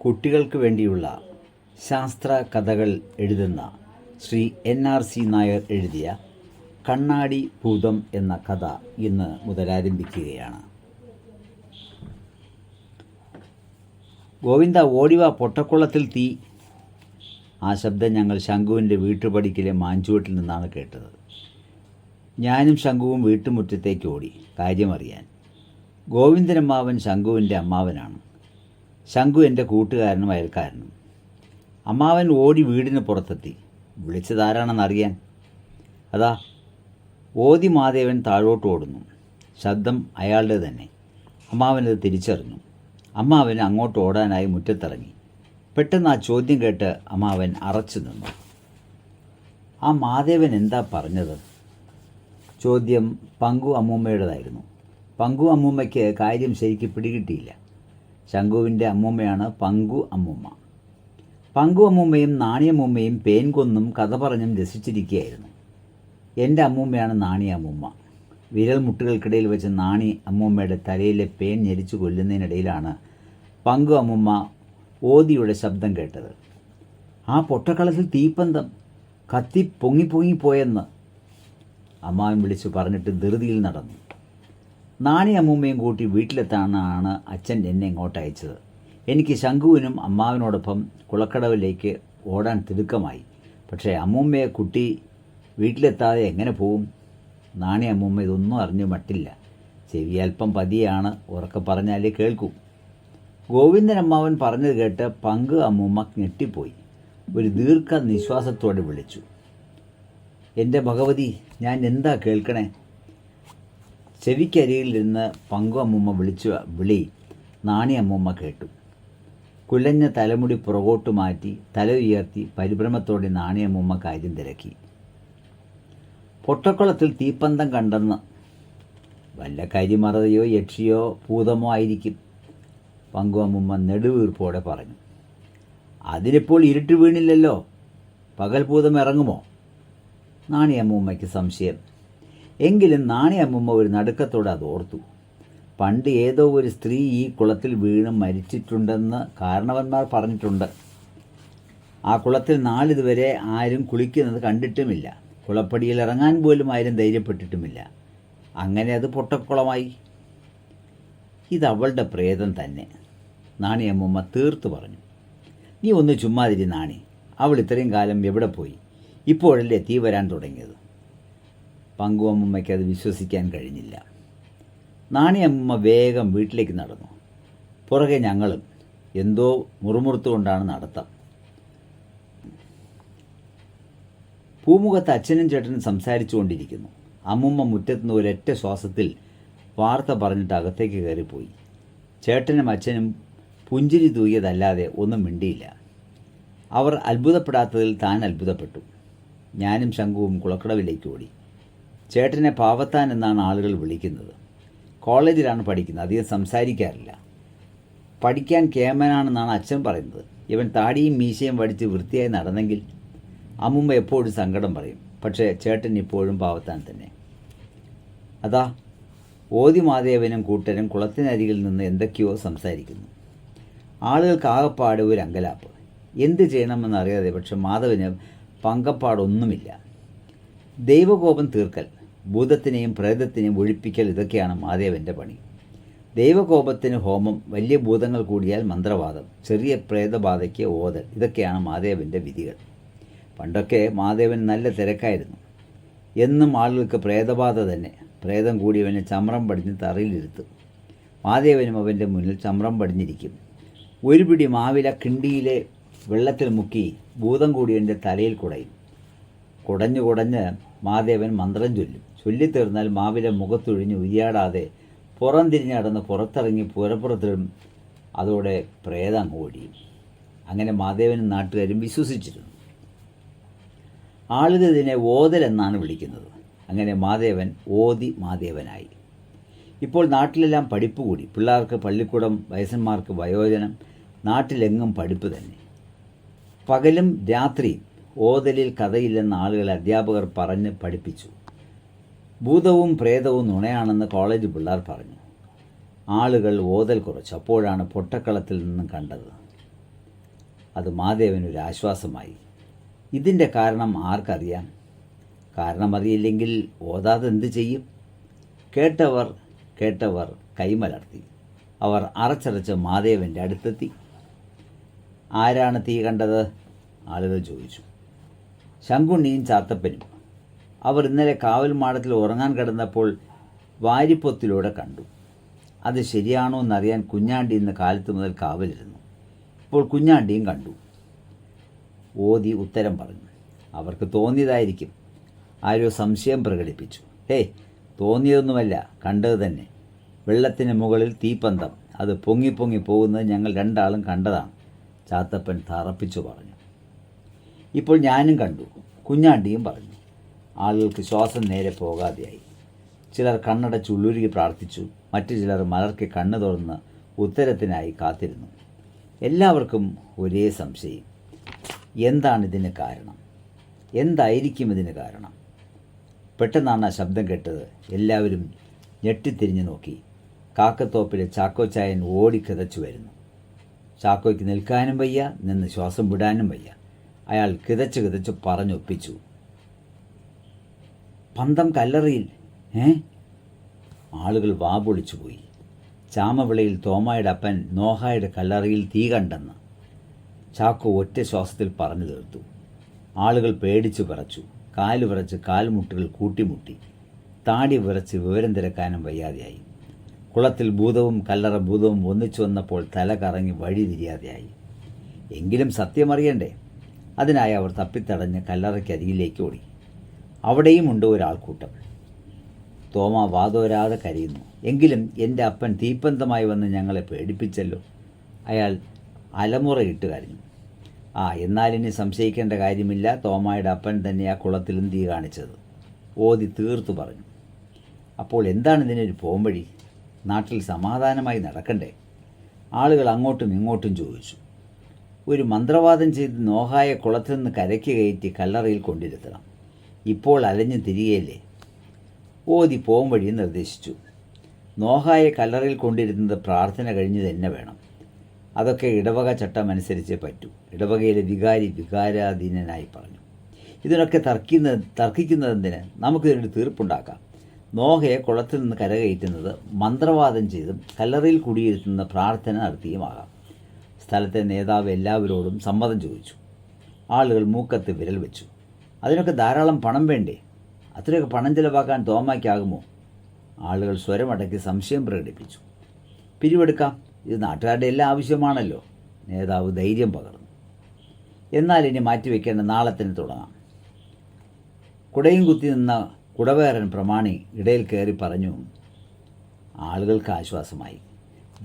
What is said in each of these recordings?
കുട്ടികൾക്ക് വേണ്ടിയുള്ള ശാസ്ത്ര കഥകൾ എഴുതുന്ന ശ്രീ NRC നായർ എഴുതിയ കണ്ണാടി ഭൂതം എന്ന കഥ ഇന്ന് മുതൽ ആരംഭിക്കുകയാണ്. ഗോവിന്ദ ഓടിവ, പൊട്ടക്കുളത്തിൽ തീ. ആ ശബ്ദം ഞങ്ങൾ ശംഖുവിൻ്റെ വീട്ടുപടിക്കിലെ മാഞ്ചുവട്ടിൽ നിന്നാണ് കേട്ടത്. ഞാനും ശംഖുവും വീട്ടുമുറ്റത്തേക്ക് ഓടി കാര്യമറിയാൻ. ഗോവിന്ദനമ്മാവൻ ശംഖുവിൻ്റെ അമ്മാവനാണ്. ശംഖു എൻ്റെ കൂട്ടുകാരനും അയൽക്കാരനും. അമ്മാവൻ ഓടി വീടിന് പുറത്തെത്തി. വിളിച്ചതാരാണെന്നറിയാൻ. അതാ ഓതി മാധവൻ താഴോട്ട് ഓടുന്നു. ശബ്ദം അയാളുടെ തന്നെ. അമ്മാവനത് തിരിച്ചറിഞ്ഞു. അമ്മാവൻ അങ്ങോട്ട് ഓടാനായി മുറ്റത്തിറങ്ങി. പെട്ടെന്ന് ആ ചോദ്യം കേട്ട് അമ്മാവൻ അറച്ചു നിന്നു. ആ മാധവൻ എന്താ പറഞ്ഞത്? ചോദ്യം പങ്കു അമ്മൂമ്മയുടേതായിരുന്നു. പങ്കു അമ്മൂമ്മയ്ക്ക് കാര്യം ശരിക്ക് പിടികിട്ടിയില്ല. ശംഖുവിൻ്റെ അമ്മൂമ്മയാണ് പങ്കു അമ്മൂമ്മ. പങ്കു അമ്മൂമ്മയും നാണിയമ്മൂമ്മയും പേൻ കൊന്നും കഥ പറഞ്ഞും രസിച്ചിരിക്കുകയായിരുന്നു. എൻ്റെ അമ്മൂമ്മയാണ് നാണി അമ്മൂമ്മ. വിരൽ മുട്ടുകൾക്കിടയിൽ വെച്ച് നാണി അമ്മൂമ്മയുടെ തലയിലെ പേൻ ഞെരിച്ചു കൊല്ലുന്നതിനിടയിലാണ് പങ്കു അമ്മൂമ്മ ഓതിയുടെ ശബ്ദം കേട്ടത്. ആ പൊട്ടക്കളത്തിൽ തീപ്പന്തം കത്തി പൊങ്ങിപ്പോയെന്ന് അമ്മാവൻ വിളിച്ചു പറഞ്ഞിട്ട് ധൃതിയിൽ നടന്നു. നാണി അമ്മൂമ്മയും കൂട്ടി വീട്ടിലെത്താനാണ് അച്ഛൻ എന്നെ ഇങ്ങോട്ട് അയച്ചത്. എനിക്ക് ശംഖുവിനും അമ്മാവിനോടൊപ്പം കുളക്കടവിലേക്ക് ഓടാൻ തിടുക്കമായി. പക്ഷേ അമ്മൂമ്മയെ കുട്ടി വീട്ടിലെത്താതെ എങ്ങനെ പോവും? നാണി അമ്മൂമ്മ ഇതൊന്നും അറിഞ്ഞു മട്ടില്ല. ചെവി അല്പം പതിയാണ്, ഉറക്കെ പറഞ്ഞാലേ കേൾക്കൂ. ഗോവിന്ദൻ അമ്മാവൻ പറഞ്ഞത് കേട്ട് പങ്കു അമ്മൂമ്മ ഞെട്ടിപ്പോയി. ഒരു ദീർഘ നിശ്വാസത്തോടെ വിളിച്ചു, എൻ്റെ ഭഗവതി, ഞാൻ എന്താ കേൾക്കണേ? ചെവിക്കരികിലിരുന്ന് പങ്കു അമ്മൂമ്മ വിളിച്ചു വിളി നാണി അമ്മൂമ്മ കേട്ടു. കുലഞ്ഞ തലമുടി പുറകോട്ട് മാറ്റി തല ഉയർത്തി പരിഭ്രമത്തോടെ നാണി അമ്മൂമ്മ കാര്യം തിരക്കി. പൊട്ടക്കുളത്തിൽ തീപ്പന്തം കണ്ടെന്ന്. വല്ല കരിമറയോ യക്ഷിയോ ഭൂതമോ ആയിരിക്കും, പങ്കു അമ്മൂമ്മ നെടുവീർപ്പോടെ പറഞ്ഞു. അതിനിപ്പോൾ ഇരുട്ട് വീണില്ലല്ലോ, പകൽ ഭൂതം ഇറങ്ങുമോ? നാണി അമ്മൂമ്മയ്ക്ക് സംശയം. എങ്കിലും നാണി അമ്മൂമ്മ ഒരു നടുക്കത്തോടെ അത് ഓർത്തു. പണ്ട് ഏതോ ഒരു സ്ത്രീ ഈ കുളത്തിൽ വീണ് മരിച്ചിട്ടുണ്ടെന്ന് കാരണവന്മാർ പറഞ്ഞിട്ടുണ്ട്. ആ കുളത്തിൽ നാളിതുവരെ ആരും കുളിക്കുന്നത് കണ്ടിട്ടുമില്ല. കുളപ്പടിയിൽ ഇറങ്ങാൻ പോലും ആരും ധൈര്യപ്പെട്ടിട്ടുമില്ല. അങ്ങനെ അത് പൊട്ടക്കുളമായി. ഇതവളുടെ പ്രേതം തന്നെ, നാണി അമ്മൂമ്മ തീർത്തു പറഞ്ഞു. നീ ഒന്ന് ചുമ്മാതിരി നാണി, അവൾ ഇത്രയും കാലം എവിടെ പോയി? ഇപ്പോഴല്ലേ തീ വരാൻ തുടങ്ങിയത്? പങ്കു അമ്മൂമ്മയ്ക്ക് അത് വിശ്വസിക്കാൻ കഴിഞ്ഞില്ല. നാണി അമ്മൂമ്മ വേഗം വീട്ടിലേക്ക് നടന്നു. പുറകെ ഞങ്ങളും. എന്തോ മുറുമുറുത്തുകൊണ്ടാണ് നടത്തം. പൂമുഖത്ത് അച്ഛനും ചേട്ടനും സംസാരിച്ചു കൊണ്ടിരിക്കുന്നു. അമ്മൂമ്മ മുറ്റത്തുനിന്ന് ഒരൊറ്റ ശ്വാസത്തിൽ വാർത്ത പറഞ്ഞിട്ട് അകത്തേക്ക് കയറിപ്പോയി. ചേട്ടനും അച്ഛനും പുഞ്ചിരി തൂകിയതല്ലാതെ ഒന്നും മിണ്ടിയില്ല. അവർ അത്ഭുതപ്പെടാത്തതിൽ താൻ അത്ഭുതപ്പെട്ടു. ഞാനും ശംഖുവും കുളക്കടവിലേക്ക് ഓടി. ചേട്ടനെ പാവത്താൻ എന്നാണ് ആളുകൾ വിളിക്കുന്നത്. കോളേജിലാണ് പഠിക്കുന്നത്, അധികം സംസാരിക്കാറില്ല. പഠിക്കാൻ കേമനാണെന്നാണ് അച്ഛൻ പറയുന്നത്. ഇവൻ താടിയും മീശയും വടിച്ച് വൃത്തിയായി നടന്നെങ്കിൽ. അമ്മുമ്മ എപ്പോഴും സങ്കടം പറയും. പക്ഷേ ചേട്ടൻ ഇപ്പോഴും പാവത്താൻ തന്നെ. അതാ ഓതി മാധവനും കൂട്ടരും കുളത്തിനരികിൽ നിന്ന് എന്തൊക്കെയോ സംസാരിക്കുന്നു. ആളുകൾക്ക് ആകപ്പാട് ഒരു അങ്കലാപ്പ്. എന്ത് ചെയ്യണമെന്നറിയാതെ. പക്ഷെ മാധവന് പങ്കപ്പാടൊന്നുമില്ല. ദൈവകോപം തീർക്കൽ, ഭൂതത്തിനെയും പ്രേതത്തിനെയും ഒഴിപ്പിക്കൽ, ഇതൊക്കെയാണ് മാധവൻ്റെ പണി. ദൈവകോപത്തിന് ഹോമം, വലിയ ഭൂതങ്ങൾ കൂടിയാൽ മന്ത്രവാദം, ചെറിയ പ്രേതബാധയ്ക്ക് ഓതൽ, ഇതൊക്കെയാണ് മാധവൻ്റെ വിധികൾ. പണ്ടൊക്കെ മാധവൻ നല്ല തിരക്കായിരുന്നു. എന്നും ആളുകൾക്ക് പ്രേതബാധ തന്നെ. പ്രേതം കൂടിയവനെ ചമ്രം പടിഞ്ഞ് തറയിലിരുത്തും. മാധവനും അവൻ്റെ മുന്നിൽ ചമ്രം പടിഞ്ഞിരിക്കും. ഒരു പിടി മാവില കിണ്ടിയിലെ വെള്ളത്തിൽ മുക്കി ഭൂതം കൂടിയവൻ്റെ തലയിൽ കുടയും. കുടഞ്ഞ് മാധവൻ മന്ത്രം ചൊല്ലും. ചൊല്ലിത്തീർന്നാൽ മാവിലെ മുഖത്തൊഴിഞ്ഞ് ഉരിയാടാതെ പുറം തിരിഞ്ഞ് നടന്ന് പുറത്തിറങ്ങി പുരപ്പുറത്തിടും. അതോടെ പ്രേതം ഓടിയും. അങ്ങനെ മാധവനും നാട്ടുകാരും വിശ്വസിച്ചിരുന്നു. ആളുകൾ ഇതിനെ ഓതൽ എന്നാണ് വിളിക്കുന്നത്. അങ്ങനെ മാധവൻ ഓതി മാധവനായി. ഇപ്പോൾ നാട്ടിലെല്ലാം പഠിപ്പ് കൂടി. പിള്ളേർക്ക് പള്ളിക്കൂടം, വയസ്സന്മാർക്ക് വയോജനം, നാട്ടിലെങ്ങും പഠിപ്പ് തന്നെ. പകലും രാത്രിയും ഓതലിൽ കഥയില്ലെന്ന് ആളുകൾ അധ്യാപകർ പറഞ്ഞ് പഠിപ്പിച്ചു. ഭൂതവും പ്രേതവും നുണയാണെന്ന് കോളേജ് പിള്ളേർ പറഞ്ഞു. ആളുകൾ ഓതൽ കുറച്ചു. അപ്പോഴാണ് പൊട്ടക്കളത്തിൽ നിന്നും കണ്ടത്. അത് മാധവനൊരു ആശ്വാസമായി. ഇതിൻ്റെ കാരണം ആർക്കറിയാം? കാരണമറിയില്ലെങ്കിൽ ഓതാതെ എന്തു ചെയ്യും? കേട്ടവർ കൈമലർത്തി. അവർ അറച്ചറച്ച് മാധവൻ്റെ അടുത്തെത്തി. ആരാണ് തീ കണ്ടത്? ആളുകൾ ചോദിച്ചു. ശങ്കുണ്ണിയും ചാത്തപ്പനും. അവർ ഇന്നലെ കാവൽ മാടത്തിൽ ഉറങ്ങാൻ കിടന്നപ്പോൾ വാരിപ്പൊത്തിലൂടെ കണ്ടു. അത് ശരിയാണോ എന്നറിയാൻ കുഞ്ഞാണ്ടി ഇന്ന് കാലത്ത് മുതൽ കാവലിരുന്നു. ഇപ്പോൾ കുഞ്ഞാണ്ടിയും കണ്ടു. ഓതി ഉത്തരം പറഞ്ഞു. അവർക്ക് തോന്നിയതായിരിക്കും. ആരോ സംശയം പ്രകടിപ്പിച്ചു. തോന്നിയതൊന്നുമല്ല, കണ്ടത് തന്നെ. വെള്ളത്തിന് മുകളിൽ തീപ്പന്തം, അത് പൊങ്ങി പോകുന്നത് ഞങ്ങൾ രണ്ടാളും കണ്ടതാണ്, ചാത്തപ്പൻ തറപ്പിച്ചു പറഞ്ഞു. ഇപ്പോൾ ഞാനും കണ്ടു, കുഞ്ഞാണ്ടിയും പറഞ്ഞു. ആളുകൾക്ക് ശ്വാസം നേരെ പോകാതെയായി. ചിലർ കണ്ണടച്ചുള്ളുരുകി പ്രാർത്ഥിച്ചു. മറ്റു ചിലർ മലർക്കെ കണ്ണു തുറന്ന് ഉത്തരത്തിനായി കാത്തിരുന്നു. എല്ലാവർക്കും ഒരേ സംശയം. എന്താണിതിന് കാരണം? എന്തായിരിക്കും ഇതിന് കാരണം? പെട്ടെന്നാണ് ആ ശബ്ദം കേട്ടത്. എല്ലാവരും ഞെട്ടിത്തിരിഞ്ഞു നോക്കി. കാക്കത്തോപ്പിലെ ചാക്കോച്ചായൻ ഓടിക്കിതച്ചു വരുന്നു. ചാക്കോയ്ക്ക് നിൽക്കാനും വയ്യ, നിന്ന് ശ്വാസം വിടാനും വയ്യ. അയാൾ കിതച്ച് പറഞ്ഞൊപ്പിച്ചു. പന്തം കല്ലറിയിൽ. ആളുകൾ വാപൊളിച്ചു പോയി. ചാമവിളയിൽ തോമായുടെ അപ്പൻ നോഹായുടെ കല്ലറയിൽ തീ കണ്ടെന്ന് ചാക്കോ ഒറ്റ ശ്വാസത്തിൽ പറഞ്ഞു തീർത്തു. ആളുകൾ പേടിച്ചു വിറച്ചു. കാല് വിറച്ച് കാൽമുട്ടുകൾ കൂട്ടിമുട്ടി. താടി വിറച്ച് വിവരം തിരക്കാനും വയ്യാതെയായി. കുളത്തിൽ ഭൂതവും കല്ലറ ഭൂതവും ഒന്നിച്ചു വന്നപ്പോൾ തല കറങ്ങി വഴി തിരിയാതെയായി. എങ്കിലും സത്യമറിയണ്ടേ? അതിനായി അവർ തപ്പിത്തടഞ്ഞ് കല്ലറയ്ക്കരികിലേക്ക് ഓടി. അവിടെയും ഉണ്ട് ഒരാൾക്കൂട്ടം. തോമ വാതോരാതെ കരയുന്നു. എങ്കിലും എൻ്റെ അപ്പൻ തീപ്പന്തമായി വന്ന് ഞങ്ങളെ പേടിപ്പിച്ചല്ലോ. അയാൾ അലമുറയിട്ട് കരഞ്ഞു. എന്നാലിനി സംശയിക്കേണ്ട കാര്യമില്ല, തോമായുടെ അപ്പൻ തന്നെ ആ കുളത്തിലും തീ കാണിച്ചത്, ഓതി തീർത്തു പറഞ്ഞു. അപ്പോൾ എന്താണ് ഇതിനൊരു പോംവഴി? നാട്ടിൽ സമാധാനമായി നടക്കണ്ടേ? ആളുകൾ അങ്ങോട്ടും ഇങ്ങോട്ടും ചോദിച്ചു. ഒരു മന്ത്രവാദം ചെയ്ത് നോഹായെ കുളത്തിൽ നിന്ന് കരയ്ക്ക് കയറ്റി കല്ലറയിൽ കൊണ്ടിരുത്തണം. ഇപ്പോൾ അലഞ്ഞു തിരികെയല്ലേ? ഓതി പോംവഴി നിർദ്ദേശിച്ചു. നോഹായെ കല്ലറയിൽ കൊണ്ടിരുന്നത് പ്രാർത്ഥന കഴിഞ്ഞ് തന്നെ വേണം. അതൊക്കെ ഇടവക ചട്ടം അനുസരിച്ചേ പറ്റൂ. ഇടവകയിലെ വികാരി വികാരാധീനനായി പറഞ്ഞു. ഇതിനൊക്കെ തർക്കിക്കുന്നതെന്തിന്? നമുക്കിതിനൊരു തീർപ്പുണ്ടാക്കാം. നോഹയെ കുളത്തിൽ നിന്ന് കരകയറ്റുന്നത് മന്ത്രവാദം ചെയ്തും കല്ലറയിൽ കുടിയിരുത്തുന്ന പ്രാർത്ഥന നടത്തിയുമാകാം. സ്ഥലത്തെ നേതാവ് എല്ലാവരോടും സമ്മതം ചോദിച്ചു. ആളുകൾ മൂക്കത്ത് വിരൽ വെച്ചു. അതിനൊക്കെ ധാരാളം പണം വേണ്ടേ? അത്രയൊക്കെ പണം ചിലവാക്കാൻ തോമായ്ക്കാകുമോ? ആളുകൾ സ്വരമടക്കി സംശയം പ്രകടിപ്പിച്ചു. പിരിവെടുക്കാം, ഇത് നാട്ടുകാരുടെ എല്ലാം ആവശ്യമാണല്ലോ. നേതാവ് ധൈര്യം പകർന്നു. എന്നാൽ ഇനി മാറ്റിവെക്കേണ്ട നാളെ തന്നെ തുടങ്ങാം. കുടയും കുത്തി നിന്ന കുടവേറൻ പ്രമാണി ഇടയിൽ കയറി പറഞ്ഞു. ആളുകൾക്ക് ആശ്വാസമായി.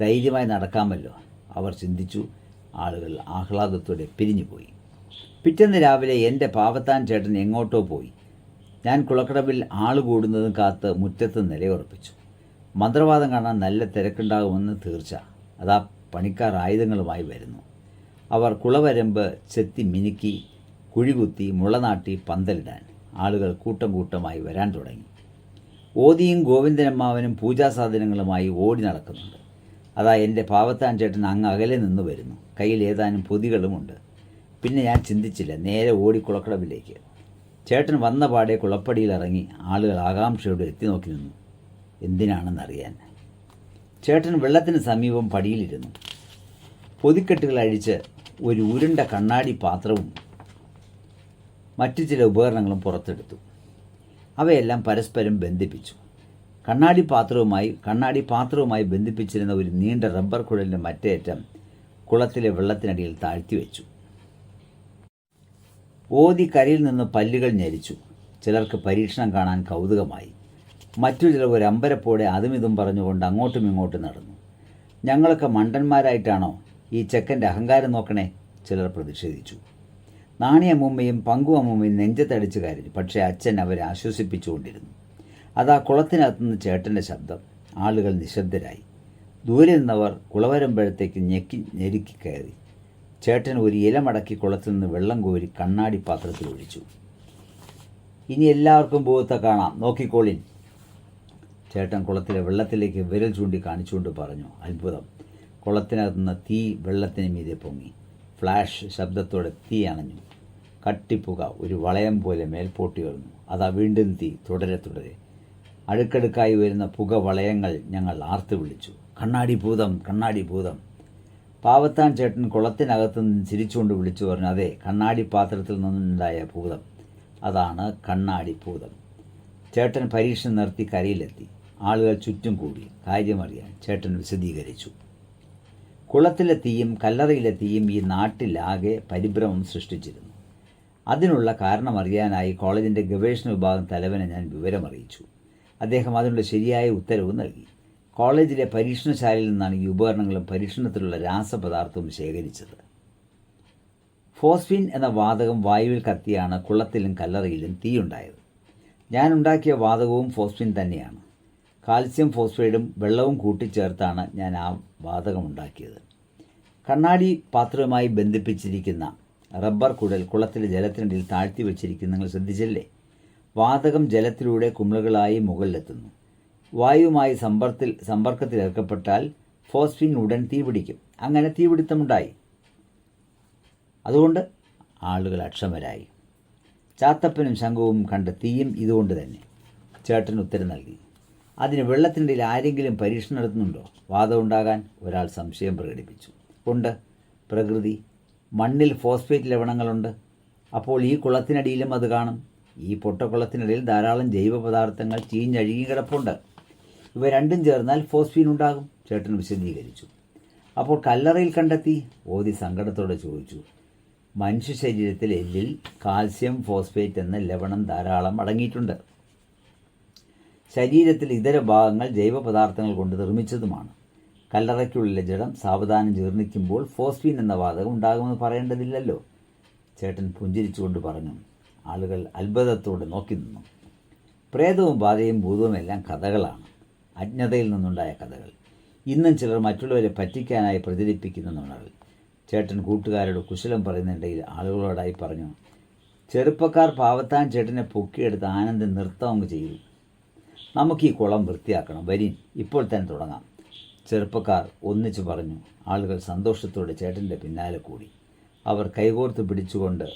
ധൈര്യമായി നടക്കാമല്ലോ, അവർ ചിന്തിച്ചു. ആളുകൾ ആഹ്ലാദത്തോടെ പിരിഞ്ഞുപോയി. പിറ്റേന്ന് രാവിലെ എൻ്റെ പാവത്താൻ ചേട്ടൻ എങ്ങോട്ടോ പോയി. ഞാൻ കുളക്കടവിൽ ആൾ കൂടുന്നതും കാത്ത് മുറ്റത്ത് നിലയുറപ്പിച്ചു. മന്ത്രവാദം കാണാൻ നല്ല തിരക്കുണ്ടാകുമെന്ന് തീർച്ച. അതാ പണിക്കാർ ആയുധങ്ങളുമായി വരുന്നു. അവർ കുളവരമ്പ് ചെത്തി മിനുക്കി കുഴികുത്തി മുളനാട്ടി പന്തലിടാൻ ആളുകൾ കൂട്ടമായി വരാൻ തുടങ്ങി. ഓതിയും ഗോവിന്ദനമ്മാവനും പൂജാസാധനങ്ങളുമായി ഓടി നടക്കുന്നുണ്ട്. അതാ എൻ്റെ പാവത്താൻ ചേട്ടൻ അങ്ങ് അകലെ നിന്ന് വരുന്നു. കയ്യിൽ ഏതാനും പൊതികളുമുണ്ട്. പിന്നെ ഞാൻ ചിന്തിച്ചില്ല, നേരെ ഓടി കുളക്കടവിലേക്ക്. ചേട്ടൻ വന്ന പാടെ കുളപ്പടിയിലിറങ്ങി. ആളുകൾ ആകാംക്ഷയോടെ എത്തി നോക്കി നിന്നു, എന്തിനാണെന്നറിയാൻ. ചേട്ടൻ വെള്ളത്തിന് സമീപം പടിയിലിരുന്നു. പൊതിക്കെട്ടുകൾ അഴിച്ച് ഒരു ഉരുണ്ട കണ്ണാടി പാത്രവും മറ്റു ചില ഉപകരണങ്ങളും പുറത്തെടുത്തു. അവയെല്ലാം പരസ്പരം ബന്ധിപ്പിച്ചു. കണ്ണാടി പാത്രവുമായി ബന്ധിപ്പിച്ചിരുന്ന ഒരു നീണ്ട റബ്ബർ കുഴലിൻ്റെ മറ്റേ അറ്റം കുളത്തിലെ വെള്ളത്തിനടിയിൽ താഴ്ത്തിവെച്ചു. ഓതി കരയിൽ നിന്ന് പല്ലുകൾ ഞെരിച്ചു. ചിലർക്ക് പരീക്ഷണം കാണാൻ കൗതുകമായി. മറ്റു ചിലർ ഒരു അമ്പരപ്പോടെ അതും ഇതും പറഞ്ഞുകൊണ്ട് അങ്ങോട്ടും ഇങ്ങോട്ടും നടന്നു. ഞങ്ങളൊക്കെ മണ്ടന്മാരായിട്ടാണോ? ഈ ചെക്കൻ്റെ അഹങ്കാരം നോക്കണേ, ചിലർ പ്രതിഷേധിച്ചു. നാണിയമ്മൂമ്മയും പങ്കുവമ്മൂമ്മയും നെഞ്ചത്തടിച്ച് കരഞ്ഞു. പക്ഷേ അച്ഛൻ അവരെ ആശ്വസിപ്പിച്ചുകൊണ്ടിരുന്നു. അതാ കുളത്തിനകത്തുനിന്ന് ചേട്ടൻ്റെ ശബ്ദം. ആളുകൾ നിശബ്ദരായി. ദൂരെ നിന്നവർ കുളവരമ്പഴത്തേക്ക് ഞെരുക്കി കയറി. ചേട്ടൻ ഒരു ഇല മടക്കി കുളത്തിൽ നിന്ന് വെള്ളം കോരി കണ്ണാടി പാത്രത്തിൽ ഒഴിച്ചു. ഇനി എല്ലാവർക്കും ഭൂതത്തെ കാണാം, നോക്കിക്കോളിൻ. ചേട്ടൻ കുളത്തിലെ വെള്ളത്തിലേക്ക് വിരൽ ചൂണ്ടി കാണിച്ചുകൊണ്ട് പറഞ്ഞു. അത്ഭുതം! കുളത്തിനകത്തുനിന്ന് തീ വെള്ളത്തിന് മീതെ പൊങ്ങി. ഫ്ലാഷ് ശബ്ദത്തോടെ തീ അണഞ്ഞു. കട്ടിപ്പുക ഒരു വളയം പോലെ മേൽപോട്ടി ഉയർന്നു. അതാ വീണ്ടും തീ തുടരെ തുടരെ. അടുക്കടുക്കായി വരുന്ന പുക വളയങ്ങൾ ഞങ്ങൾ ആർത്തു വിളിച്ചു. കണ്ണാടി ഭൂതം, കണ്ണാടി ഭൂതം. പാവത്താൻ ചേട്ടൻ കുളത്തിനകത്തു നിന്ന് ചിരിച്ചുകൊണ്ട് വിളിച്ചു പറഞ്ഞു, അതെ, കണ്ണാടി പാത്രത്തിൽ നിന്നുണ്ടായ ഭൂതം. അതാണ് കണ്ണാടി ഭൂതം. ചേട്ടൻ പരീക്ഷ നിർത്തി കരയിലെത്തി. ആളുകൾ ചുറ്റും കൂടി. കാര്യമറിയാൻ ചേട്ടൻ വിശദീകരിച്ചു. കുളത്തിലെ തീയും കല്ലറയിലെ തീയും ഈ നാട്ടിലാകെ പരിഭ്രമം സൃഷ്ടിച്ചിരുന്നു. അതിനുള്ള കാരണമറിയാനായി കോളേജിൻ്റെ ഗവേഷണ വിഭാഗം തലവനെ ഞാൻ വിവരമറിയിച്ചു. അദ്ദേഹം അതിനുള്ള ശരിയായ ഉത്തരവ് നൽകി. കോളേജിലെ പരീക്ഷണശാലയിൽ നിന്നാണ് ഈ ഉപകരണങ്ങളും പരീക്ഷണത്തിലുള്ള രാസപദാർത്ഥവും ശേഖരിച്ചത്. ഫോസ്ഫീൻ എന്ന വാതകം വായുവിൽ കത്തിയാണ് കുളത്തിലും കല്ലറയിലും തീയുണ്ടായത്. ഞാൻ ഉണ്ടാക്കിയ വാതകവും ഫോസ്ഫീൻ തന്നെയാണ്. കാൽസ്യം ഫോസ്ഫൈഡും വെള്ളവും കൂട്ടിച്ചേർത്താണ് ഞാൻ ആ വാതകമുണ്ടാക്കിയത്. കണ്ണാടി പാത്രവുമായി ബന്ധിപ്പിച്ചിരിക്കുന്ന റബ്ബർ കുഴൽ കുളത്തിലെ ജലത്തിനിടയിൽ താഴ്ത്തി വച്ചിരിക്കുന്ന നിങ്ങൾ ശ്രദ്ധിച്ചല്ലേ? വാതകം ജലത്തിലൂടെ കുമിളകളായി മുകളിലെത്തുന്നു. വായുവുമായി സമ്പർക്കത്തിലേർക്കപ്പെട്ടാൽ ഫോസ്ഫീൻ ഉടൻ തീപിടിക്കും. അങ്ങനെ തീപിടുത്തമുണ്ടായി. അതുകൊണ്ട് ആളുകൾ അക്ഷമരായി. ചാത്തപ്പനും ശംഖുവും കണ്ട തീയും ഇതുകൊണ്ട് തന്നെ. ചേട്ടൻ ഉത്തരം നൽകി. അതിന് വെള്ളത്തിനിടയിൽ ആരെങ്കിലും പരീക്ഷണം നടത്തുന്നുണ്ടോ? വാദം ഉണ്ടാകാൻ ഒരാൾ സംശയം പ്രകടിപ്പിച്ചു. ഉണ്ട്, പ്രകൃതി. മണ്ണിൽ ഫോസ്ഫേറ്റ് ലവണങ്ങളുണ്ട്. അപ്പോൾ ഈ കുളത്തിനടിയിലും അത് കാണും. ഈ പൊട്ടക്കുളത്തിനിടയിൽ ധാരാളം ജൈവ പദാർത്ഥങ്ങൾ ചീഞ്ഞഴുകി കിടപ്പുണ്ട്. ഇവ രണ്ടും ചേർന്നാൽ ഫോസ്ഫീൻ ഉണ്ടാകും, ചേട്ടൻ വിശദീകരിച്ചു. അപ്പോൾ കല്ലറയിൽ കണ്ടെത്തി? ഓതി സങ്കടത്തോടെ ചോദിച്ചു. മനുഷ്യ ശരീരത്തിൽ എല്ലിൽ കാൽസ്യം ഫോസ്ഫേറ്റ് എന്ന ലവണം ധാരാളം അടങ്ങിയിട്ടുണ്ട്. ശരീരത്തിൽ ഇതര ഭാഗങ്ങൾ ജൈവ പദാർത്ഥങ്ങൾ കൊണ്ട് നിർമ്മിച്ചതുമാണ്. കല്ലറയ്ക്കുള്ളിലെ ജഡം സാവധാനം ജീർണിക്കുമ്പോൾ ഫോസ്ഫീൻ എന്ന വാതകം ഉണ്ടാകുമെന്ന് പറയേണ്ടതില്ലല്ലോ, ചേട്ടൻ പുഞ്ചിരിച്ചുകൊണ്ട് പറഞ്ഞു. ആളുകൾ അത്ഭുതത്തോടെ നോക്കി നിന്നു. പ്രേതവും ബാധയും ഭൂതവും എല്ലാം കഥകളാണ്, അജ്ഞതയിൽ നിന്നുണ്ടായ കഥകൾ. ഇന്നും ചിലർ മറ്റുള്ളവരെ പറ്റിക്കാനായി പ്രചരിപ്പിക്കുന്ന നുണകൾ. ചേട്ടൻ കൂട്ടുകാരോട് കുശലം പറയുന്നതിനിടയിൽ ആളുകളോടായി പറഞ്ഞു, ചെറുപ്പക്കാർ പാവത്താൻ ചേട്ടനെ പൊക്കിയെടുത്ത് ആനന്ദം നൃത്തം അങ്ങ് ചെയ്തു. നമുക്ക് ഈ കുളം വൃത്തിയാക്കണം, വരീൻ, ഇപ്പോൾ തന്നെ തുടങ്ങാം. ചെറുപ്പക്കാർ ഒന്നിച്ചു പറഞ്ഞു. ആളുകൾ സന്തോഷത്തോടെ ചേട്ടൻ്റെ പിന്നാലെ കൂടി. അവർ കൈകോർത്ത് പിടിച്ചുകൊണ്ട്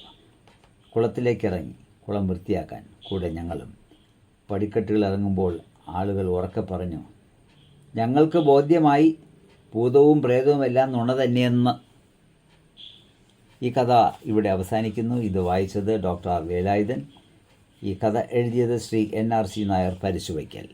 കുളത്തിലേക്കിറങ്ങി കുളം വൃത്തിയാക്കാൻ. കൂടെ ഞങ്ങളും. പടിക്കെട്ടുകൾ ഇറങ്ങുമ്പോൾ ആളുകൾ ഉറക്കെ പറഞ്ഞു, ഞങ്ങൾക്ക് ബോധ്യമായി, ഭൂതവും പ്രേതവും എല്ലാം നുണ തന്നെയെന്ന്. ഈ കഥ ഇവിടെ അവസാനിക്കുന്നു. ഇത് വായിച്ചത് ഡോക്ടർ ആർ വേലായുധൻ. ഈ കഥ എഴുതിയത് ശ്രീ NRC നായർ പരിശുവയ്ക്കൽ.